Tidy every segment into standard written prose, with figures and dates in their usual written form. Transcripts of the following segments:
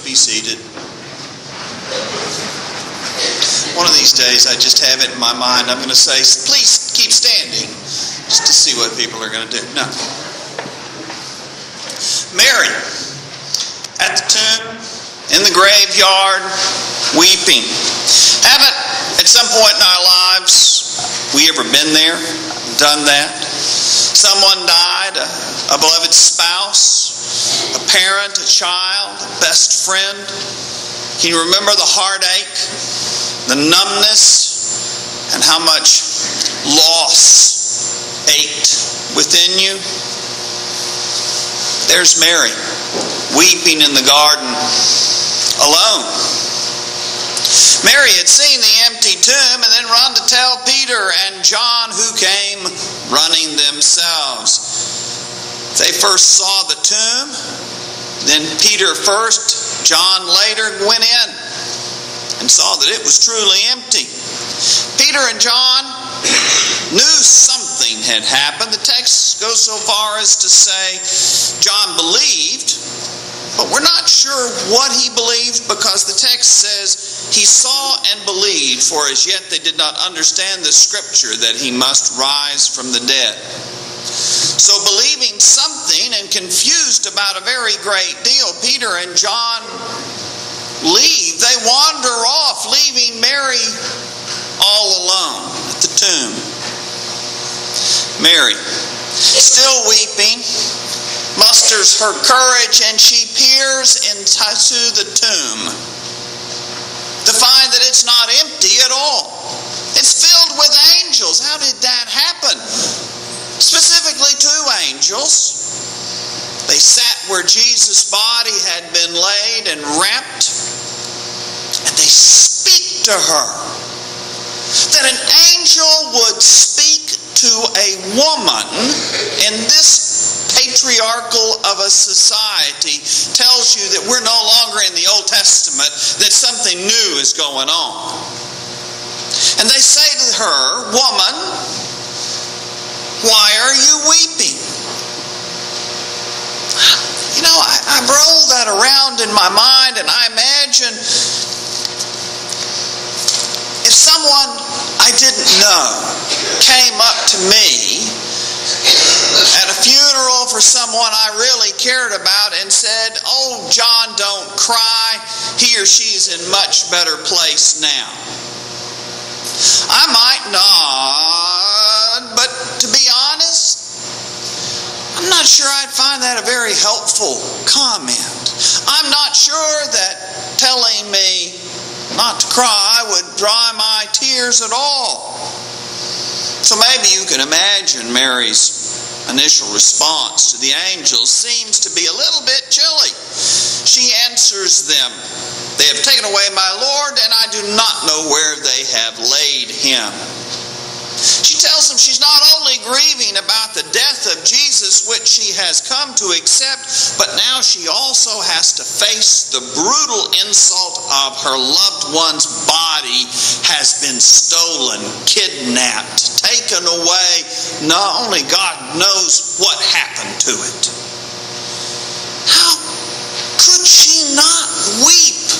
be seated. One of these days I just have it in my mind, I'm going to say, please keep standing, just to see what people are going to do. No. Mary, at the tomb, in the graveyard, weeping. Haven't, at some point in our lives, we ever been there, done that? Someone died, a beloved spouse, a parent, a child, a best friend. Can you remember the heartache, the numbness, and how much loss ached within you? There's Mary, weeping in the garden, alone. Mary had seen the empty tomb and then run to tell Peter and John, who came running themselves. They first saw the tomb, then Peter first, John later went in and saw that it was truly empty. Peter and John knew something had happened. The text goes so far as to say John believed, but we're not sure what he believed, because the text says he saw and believed, for as yet they did not understand the scripture that he must rise from the dead. So believing something and confused about a very great deal, Peter and John leave. They wander off, leaving Mary all alone at the tomb. Mary, still weeping, musters her courage and she peers into the tomb to find that it's not empty at all. It's filled with angels. How did that happen? Specifically 2 angels. They sat where Jesus' body had been laid and wrapped, and they speak to her. That an angel would speak to a woman in this patriarchal of a society tells you that we're no longer in the Old Testament, that something new is going on. And they say to her, "Woman, why are you weeping?" You know, I roll that around in my mind, and I imagine if someone I didn't know came up to me at a funeral for someone I really cared about and said, "Oh, John, don't cry. He or she's in much better place now." I might nod, but to be honest, I'm not sure I'd find that a very helpful comment. I'm not sure that telling me not to cry would dry my tears at all. So maybe you can imagine Mary's initial response to the angels seems to be a little bit chilly. She answers them, "They have taken away my Lord, and I do not know where they have laid him." She tells them she's not only grieving about the death of Jesus, which she has come to accept, but now she also has to face the brutal insult of her loved one's body has been stolen, kidnapped, taken away. Not only God knows what happened to it. How could she not weep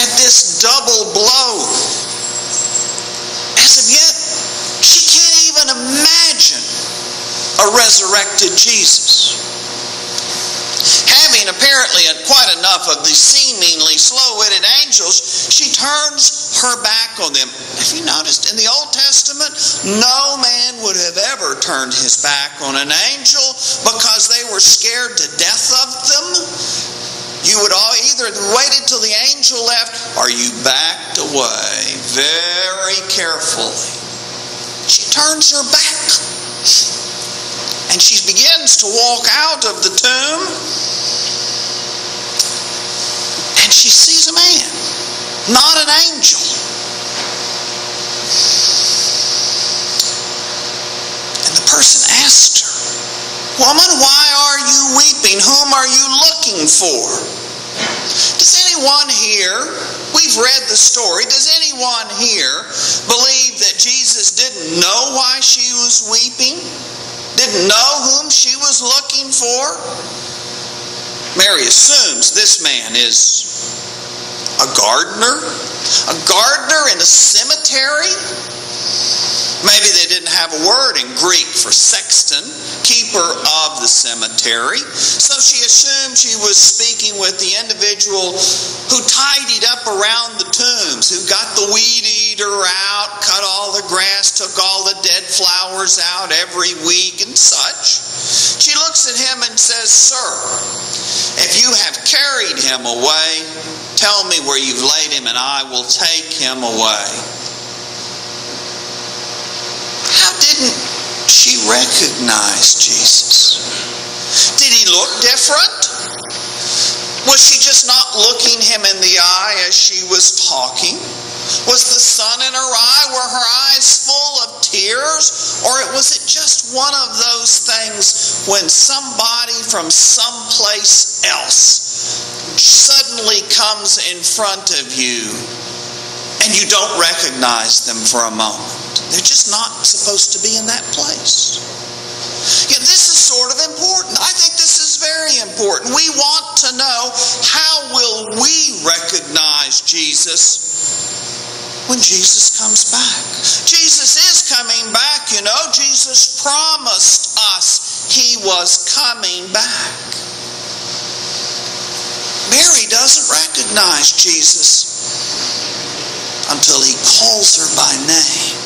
at this double blow? As of yet, she can't even imagine a resurrected Jesus. Having apparently quite enough of the seemingly slow-witted angels, she turns her back on them. Have you noticed in the Old Testament, no man would have ever turned his back on an angel because they were scared to death of them? You would all either waited till the angel left or you backed away very carefully. She turns her back and she begins to walk out of the tomb, and she sees a man, not an angel. And the person asked her, "Woman, why are you weeping? Whom are you looking for?" Does anyone here, we've read the story, does anyone here believe that Jesus didn't know why she was weeping? Didn't know whom she was looking for? Mary assumes this man is a gardener in a cemetery. Maybe they didn't have a word in Greek for sexton, keeper of the cemetery. So she assumed she was speaking with the individual who tidied up around the tombs, who got the weed eater out, cut all the grass, took all the dead flowers out every week and such. She looks at him and says, "Sir, if you have carried him away, tell me where you've laid him and I will take him away." How didn't she recognize Jesus? Did he look different? Was she just not looking him in the eye as she was talking? Was the sun in her eye? Were her eyes full of tears? Or was it just one of those things when somebody from someplace else suddenly comes in front of you and you don't recognize them for a moment? They're just not supposed to be in that place. Yeah, this is sort of important. I think this is very important. We want to know, how will we recognize Jesus when Jesus comes back? Jesus is coming back, you know. Jesus promised us he was coming back. Mary doesn't recognize Jesus until he calls her by name.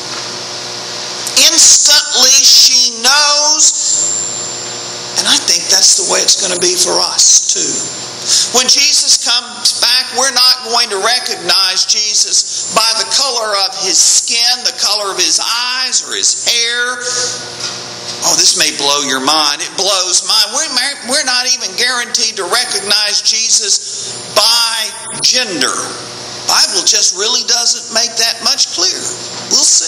Instantly she knows, and I think that's the way it's going to be for us too. When Jesus comes back, we're not going to recognize Jesus by the color of his skin, the color of his eyes, or his hair. Oh, this may blow your mind. It blows mine. We're not even guaranteed to recognize Jesus by gender. The Bible just really doesn't make that much clear. We'll see.